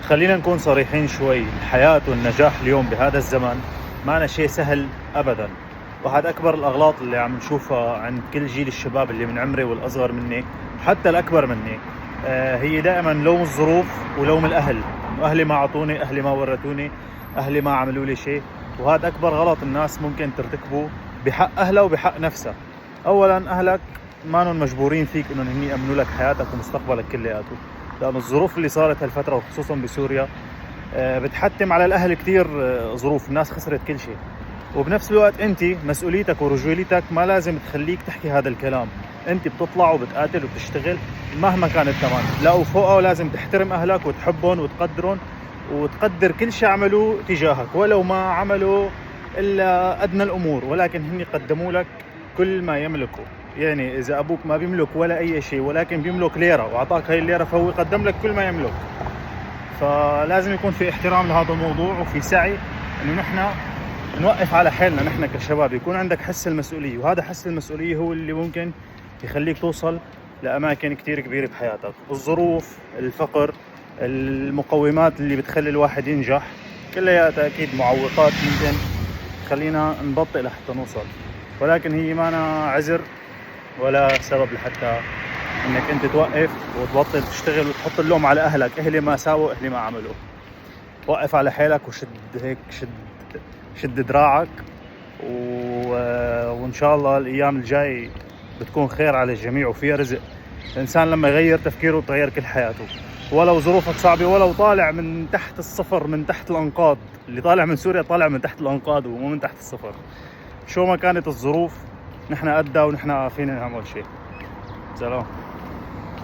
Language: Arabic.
خلينا نكون صريحين شوي. الحياة والنجاح اليوم بهذا الزمن ما شيء سهل أبدا، وهذا أكبر الأغلاط اللي عم نشوفها عند كل جيل الشباب اللي من عمري والأصغر مني حتى الأكبر مني. هي دائما لوم الظروف ولوم الأهل. أهلي ما عطوني، أهلي ما ورثوني، أهلي ما عملوا لي شيء. وهذا أكبر غلط الناس ممكن ترتكبه بحق أهلها وبحق نفسها. أولا أهلك ما مجبورين فيك إنهم هني يأمنوا لك حياتك ومستقبلك كلياته، لأن الظروف اللي صارت هالفترة وخصوصا بسوريا بتحتم على الأهل كتير ظروف. الناس خسرت كل شيء، وبنفس الوقت أنت مسؤوليتك ورجوليتك ما لازم تخليك تحكي هذا الكلام. أنت بتطلع وبتقاتل وبتشتغل مهما كانت كمان لا وفوقه، لازم تحترم أهلك وتحبهم وتقدرهم وتقدر كل شيء عملوا تجاهك، ولو ما عملوا إلا أدنى الأمور، ولكن هم قدموا لك كل ما يملكوا. يعني إذا أبوك ما بيملك ولا أي شيء ولكن بيملك ليرة وأعطاك هاي الليرة، فهو قدم لك كل ما يملك. فلازم يكون في احترام لهذا الموضوع، وفي سعي إنه نحن نوقف على حالنا. نحن كشباب يكون عندك حس المسؤولية، وهذا حس المسؤولية هو اللي ممكن يخليك توصل لأماكن كتير كبيرة بحياتك. الظروف، الفقر، المقومات اللي بتخلي الواحد ينجح كلها أكيد معوقات ممكن تخلينا نبطئ لحتى نوصل، ولكن هي ما عذر ولا سبب لحتى انك انت توقف وتبطل تشتغل وتحط اللوم على اهلك. اهلي ما ساووا، اهلي ما عملوا. وقف على حالك وشد هيك، شد دراعك وان شاء الله الايام الجاي بتكون خير على الجميع وفيها رزق. الانسان لما يغير تفكيره بتغير كل حياته، ولو ظروفك صعبة، ولو طالع من تحت الصفر، من تحت الانقاض. اللي طالع من سوريا طالع من تحت الانقاض ومو من تحت الصفر. شو ما كانت الظروف نحن قدها ونحن فينا نعمل شيء. سلام.